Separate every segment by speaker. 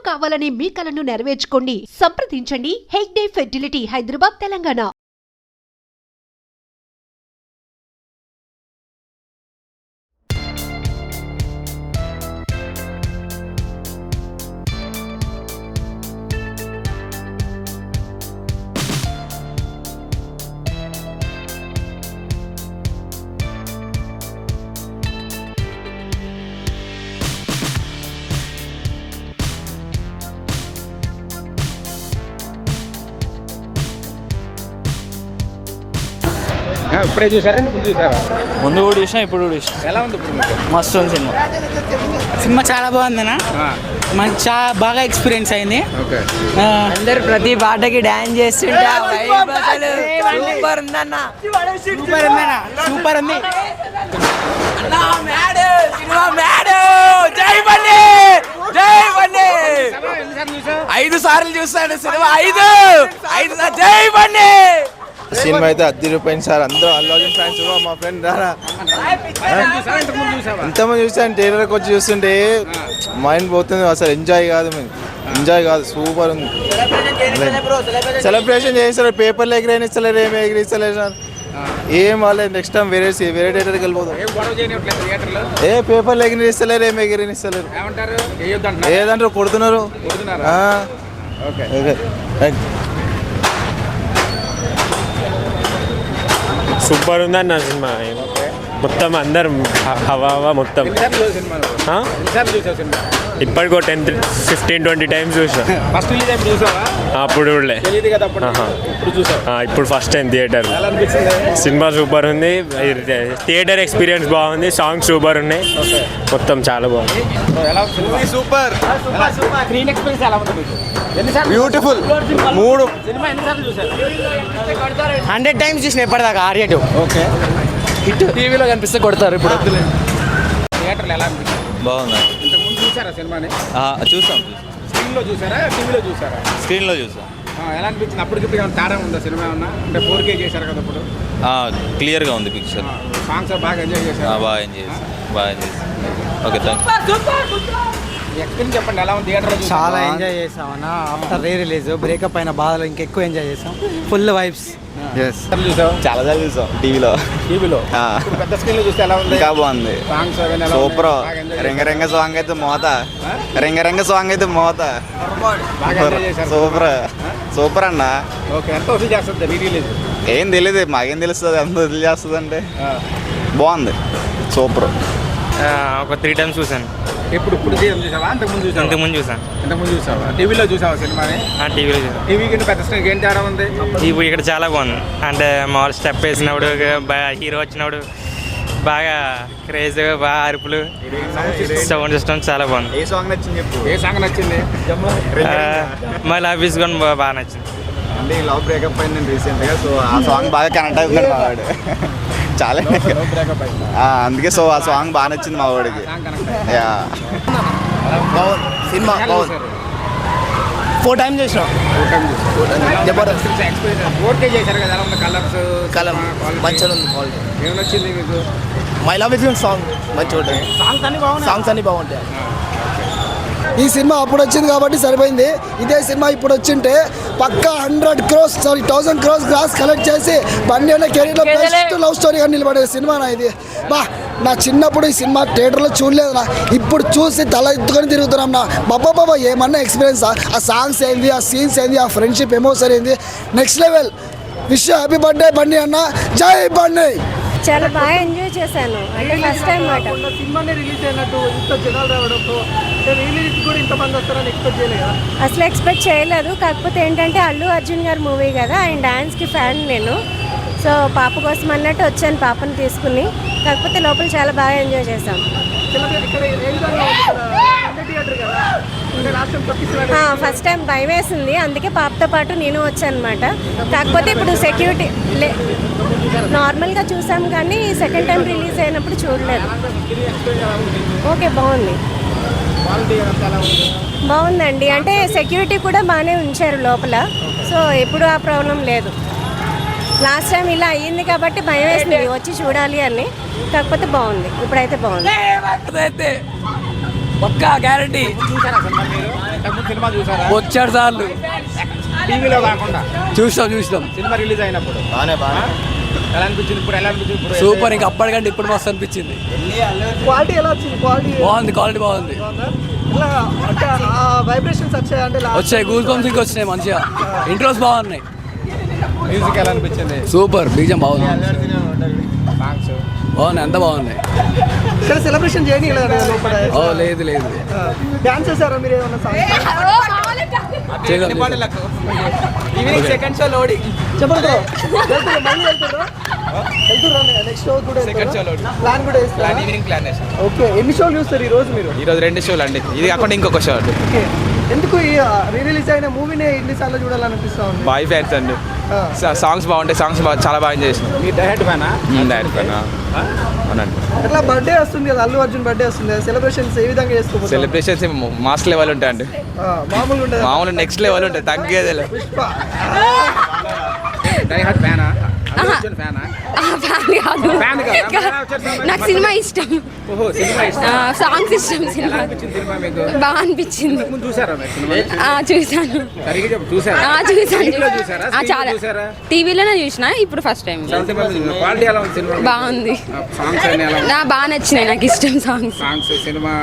Speaker 1: కావాలనే మీ కలను నెరవేర్చుకోండి. సంప్రదించండి హెగ్డే ఫెర్టిలిటీ, హైదరాబాద్, తెలంగాణ.
Speaker 2: ఇప్పుడే చూసారండి, ముందు చూసారా?
Speaker 3: ముందు కూడా చూసినా, ఇప్పుడు కూడా చూసినా.
Speaker 2: ఎలా ఉంది ఇప్పుడు మీకు?
Speaker 3: మస్తు ఉంది సినిమా.
Speaker 4: సినిమా చాలా బాగుందన్న, మనకి చాలా బాగా ఎక్స్పీరియన్స్ అయింది.
Speaker 2: ఓకే,
Speaker 5: అందరు ప్రతి పాటకి డాన్స్ చేస్తుంటే సూపర్ ఉందన్న,
Speaker 4: సూపర్ ఉందన్న, సూపర్ ఉంది.
Speaker 5: జై బన్నీ, జై బన్నీ. 5 సార్లు చూస్తాడు సినిమా, 5 జై బన్నీ.
Speaker 6: సినిమా అయితే అద్దె రూపాయలు సార్. అందరూ అల్లు అర్జున్ ఫ్యాన్స్. మా ఫ్రెండ్ రారా ఇంతమంది చూసాను, థియేటర్కి వచ్చి చూస్తుంటే మైండ్ పోతుంది అసలు. ఎంజాయ్ కాదు, ఎంజాయ్ కాదు, సూపర్ ఉంది. సెలబ్రేషన్ చేస్తారు, పేపర్లు ఎగిరేనిస్తలేరు, ఏమి ఎగిరిస్తలేరు సార్. ఏం వాళ్ళే నెక్స్ట్ టైం వేరే థియేటర్కి వెళ్ళిపోతాం. ఏ పేపర్లు ఎగిరిస్తలేరు, ఏమి ఎగిరినిస్తలేరు, ఏదంటారు కొడుతున్నారు.
Speaker 7: సూపర్ ఉందన్న సినిమా. మొత్తం అందరు హవా మొత్తం. ఇప్పటికో 10-15-20 టైమ్స్ చూసా. అప్పుడు ఇప్పుడు first time theatre. Cinema super ఉంది, థియేటర్ ఎక్స్పీరియన్స్ బాగుంది, సాంగ్స్ సూపర్ ఉన్నాయి, మొత్తం చాలా బాగుంది.
Speaker 6: Super, beautiful.
Speaker 5: 100 టైమ్స్ చూసిన ఇప్పటిదాకా. ఆర్యటు
Speaker 2: ఓకే,
Speaker 5: హిట్. టీవీలో కనిపిస్తే కొడతారు. ఇప్పుడు
Speaker 2: థియేటర్లో ఎలా అనిపించింది?
Speaker 6: బాగుంది.
Speaker 2: ఇంతకుముందు చూసారా సినిమాని?
Speaker 6: చూసాం.
Speaker 2: స్క్రీన్లో చూసారా, టీవీలో చూసారా?
Speaker 6: స్క్రీన్లో చూసాం.
Speaker 2: ఎలా అనిపించింది? అప్పటికిప్పుడు ఏమైనా తేడా ఉందా సినిమా? ఏమన్నా అంటే 4K చేశారు కదా ఇప్పుడు.
Speaker 6: క్లియర్గా ఉంది పిక్చర్.
Speaker 2: సాంగ్స్ బాగా ఎంజాయ్ చేశారు?
Speaker 6: బాగా ఎంజాయ్ చేసి. Okay, thank
Speaker 2: you. ఎక్స్పీరియన్స్ చెప్పండి, ఎలా ఉంది థియేటర్లో?
Speaker 4: చాలా ఎంజాయ్ చేసామన్నా. ఆఫ్టర్ రిలీజ్ బ్రేకప్ అయిన బాధలు ఇంకెక్కువ ఎంజాయ్ చేసాం. Full vibes.
Speaker 2: చూసావు?
Speaker 6: చాలా సార్లు చూసాం టీవీలో.
Speaker 2: పెద్ద స్క్రీన్లో చూస్తే ఎలా ఉంది?
Speaker 6: ఇంకా బాగుంది,
Speaker 2: సాంగ్స్
Speaker 6: సూపర్. రింగ సాంగ్ అయితే మోత, రింగ సాంగ్ అయితే మోత. సూపర్ అన్న.
Speaker 2: ఓకే, ఎంత వసూలు చేస్తుంది రిలీజ్?
Speaker 6: ఏం తెలియదు, మాకేం తెలుస్తుంది, ఎంత వదిలి చేస్తుంది అంటే. బాగుంది, సూపర్.
Speaker 3: ఒక 3 టైమ్స్ చూసాను.
Speaker 2: ఇప్పుడు చూసావా? ఇంతకుముందు చూసాను. ఇంతకుముందు చూసావా? టీవీలో చూసావా సినిమాని?
Speaker 3: టీవీలో చూసాను.
Speaker 2: టీవీకి పెద్ద స్క్రీన్కి ఏం తేడా ఉంది?
Speaker 3: ఇప్పుడు ఇక్కడ చాలా బాగుంది. అంటే మామూలు స్టెప్ వేసినప్పుడు, హీరో వచ్చినప్పుడు బాగా క్రేజ్గా, బాగా అరుపులు, సౌండ్ సిస్టమ్ చాలా బాగుంది.
Speaker 6: ఏ సాంగ్ నచ్చింది చెప్పు.
Speaker 2: ఏ సాంగ్ నచ్చింది?
Speaker 3: మై లవ్ ఈజ్ గోన్ బాగా నచ్చింది.
Speaker 6: అంటే లవ్ బ్రేకప్ అయింది రీసెంట్గా, సో ఆ సాంగ్ బాగా కనెక్ట్ అవుతున్నాడు మా వాడు. చాలా అందుకే సో ఆ సాంగ్ బాగా నచ్చింది మా వాడికి.
Speaker 5: సినిమా బాగుంది. 4 టైమ్స్ చూసినాం.
Speaker 2: 4K చేశారు కదా, ఎలా ఉంది?
Speaker 5: కలర్ మంచిగా ఉంది. క్వాలిటీ
Speaker 2: ఏమి నచ్చింది మీకు?
Speaker 5: మై లవ్ ఇస్ సాంగ్ మంచిగా ఉంటుంది. సాంగ్స్ అన్ని బాగుంటాయి.
Speaker 8: ఈ సినిమా అప్పుడు వచ్చింది కాబట్టి సరిపోయింది. ఇదే సినిమా ఇప్పుడు వచ్చింటే పక్కా 1000 crores గ్రాస్ కలెక్ట్ చేసి బన్నీ అనే కెరీర్లో బెస్ట్ లవ్ స్టోరీగా నిలబడే సినిమా నా ఇది. నా చిన్నప్పుడు ఈ సినిమా థియేటర్లో చూడలేదు నా, ఇప్పుడు చూసి తల ఎత్తుకొని తిరుగుతున్నాం నా. బాబా ఏమన్నా ఎక్స్పీరియన్స్. ఆ సాంగ్స్ ఏంది, ఆ సీన్స్ ఏంది, ఆ ఫ్రెండ్షిప్ ఎమోషన్ ఏంది, next level. Wish happy birthday Bunny అన్న, జై బన్నీ.
Speaker 9: చాలా బాగా ఎంజాయ్ చేశాను. అంటే ఫస్ట్ టైం మాట.
Speaker 4: సినిమానే రిలీజ్ అయినట్టు ఇంత జనాలు రావడంతో రిలీజ్ కూడా ఇంతమంది వస్తారని ఎక్స్పెక్ట్ చేయలేదు.
Speaker 9: అసలు ఎక్స్పెక్ట్ చేయలేదు. కాకపోతే ఏంటంటే అల్లు అర్జున్ గారి మూవీ కదా, ఆయన డాన్స్కి ఫ్యాన్ నేను. సో పాప కోసం అన్నట్టు వచ్చాను పాపని తీసుకుని. కాకపోతే లోపల చాలా బాగా ఎంజాయ్ చేశాం. ఫస్ట్ టైం భయం వేసింది, అందుకే పాపతో పాటు నేను వచ్చాను అనమాట. కాకపోతే ఇప్పుడు సెక్యూరిటీ నార్మల్గా చూసాం కానీ సెకండ్ టైం రిలీజ్ అయినప్పుడు చూడలేదు. ఓకే, బాగుందండి. అంటే సెక్యూరిటీ కూడా బాగానే ఉంచారు లోపల, సో ఎప్పుడు ఆ ప్రాబ్లం లేదు. లాస్ట్ టైం ఇలా అయ్యింది కాబట్టి భయం వేసింది వచ్చి చూడాలి అని. కాకపోతే బాగుంది, ఇప్పుడైతే బాగుంది.
Speaker 5: పక్కా గ్యారంటీ.
Speaker 2: చూసారా సినిమా మీరు? ఇంతకుముందు సినిమా చూసారా?
Speaker 5: వచ్చాడు సార్లు
Speaker 2: టీవీలో కాకుండా
Speaker 5: చూసినాం.
Speaker 2: సినిమా రిలీజ్ అయినప్పుడు ఎలా అనిపించింది? ఇప్పుడు ఎలా అనిపించింది? ఇప్పుడు
Speaker 5: సూపర్. ఇంకా అప్పటికంటే ఇప్పుడు మస్తు అనిపించింది.
Speaker 4: క్వాలిటీ ఎలా వచ్చింది?
Speaker 5: క్వాలిటీ బాగుంది.
Speaker 4: ఇలా అంటే ఆ వైబ్రేషన్స్ వచ్చాయి అంటే
Speaker 5: వచ్చాయి, గూస్ బంప్స్ ఇంకా వచ్చినాయి మంచిగా. ఇంట్రోస్ బాగున్నాయి.
Speaker 2: మ్యూజిక్ ఎలా అనిపించింది?
Speaker 5: సూపర్. బీజం బాగుంది.
Speaker 2: సాంగ్స్
Speaker 5: బాగున్నాయి, అంతా బాగున్నాయి.
Speaker 4: ఇక్కడ సెలబ్రేషన్ చేయని లోపల
Speaker 5: లేదు
Speaker 4: డాన్స్ చేశారా మీరు ఏమన్నా
Speaker 5: ఈవినింగ్ సెకండ్ షో లోడింగ్.
Speaker 4: చెప్పండి మళ్ళీ వెళ్తుండ్రా నెక్స్ట్ షో కూడా ప్లాన్ కూడా వేస్తారా?
Speaker 5: Evening plan.
Speaker 4: ఓకే, ఎన్ని షోలు చూస్తారు ఈ రోజు మీరు?
Speaker 5: ఈరోజు 2 షోలు అండి, ఇది కాకుండా ఇంకొక షో అండి.
Speaker 4: ఓకే, ఎందుకు ఈ రిలీజ్ అయిన మూవీనే ఎన్నిసార్లు చూడాలనిపిస్తా ఉంది?
Speaker 5: బాయ్ ఫ్యాన్స్ అండి. సాంగ్స్ బాగుంటాయి, సాంగ్స్ చాలా బాగా ఎంజాయ్ చేసినాం.
Speaker 2: మీ డైరెక్ట్ ఫ్యానా?
Speaker 5: డైరెక్ట్ ఫ్యాన్ అవునండి.
Speaker 4: అట్లా బర్త్డే వస్తుంది కదా, అల్లు అర్జున్ బర్త్డే వస్తుంది కదా, సెలబ్రేషన్స్ ఏ విధంగా చేసుకోవచ్చు?
Speaker 5: సెలబ్రేషన్స్ మాస్ లెవెల్ ఉంటాయండి,
Speaker 4: మామూలుగా ఉంటుంది.
Speaker 5: మామూలు నెక్స్ట్ లెవెల్ ఉంటాయి, తగ్గేదే లేదు.
Speaker 2: డైరెక్ట్ ఫ్యానా? అల్లు అర్జున్ ఫ్యానా? ఫ్యాన్ కాదా?
Speaker 9: నాకు సినిమా ఇష్టం,
Speaker 2: ఓహో, సినిమా ఇష్టం.
Speaker 9: సాంగ్స్ ఇష్టం. సినిమా
Speaker 2: సినిమా మీకు
Speaker 9: బాగా అనిపించింది.
Speaker 2: ముందు చూసారా మీరు సినిమా?
Speaker 9: చూసాను.
Speaker 2: సరిగ్గా చెప్పు, చూసారా?
Speaker 9: చూసాను.
Speaker 2: చూసారా?
Speaker 9: చాలా
Speaker 2: చూసారా?
Speaker 9: టీవీలోనే చూసిన, ఇప్పుడు ఫస్ట్ టైం.
Speaker 2: క్వాలిటీ ఎలా ఉంది సినిమా?
Speaker 9: బాగుంది.
Speaker 2: సాంగ్స్ అన్ని ఎలా ఉంది?
Speaker 9: బాగా నచ్చినాయి, నాకు ఇష్టం సాంగ్స్.
Speaker 2: సాంగ్స్ సినిమా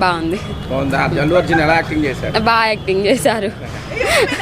Speaker 9: బాగుంది.
Speaker 2: బాగుందా? అల్లు అర్జున్ ఎలా యాక్టింగ్ చేశారు?
Speaker 9: బాగా యాక్టింగ్ చేశారు.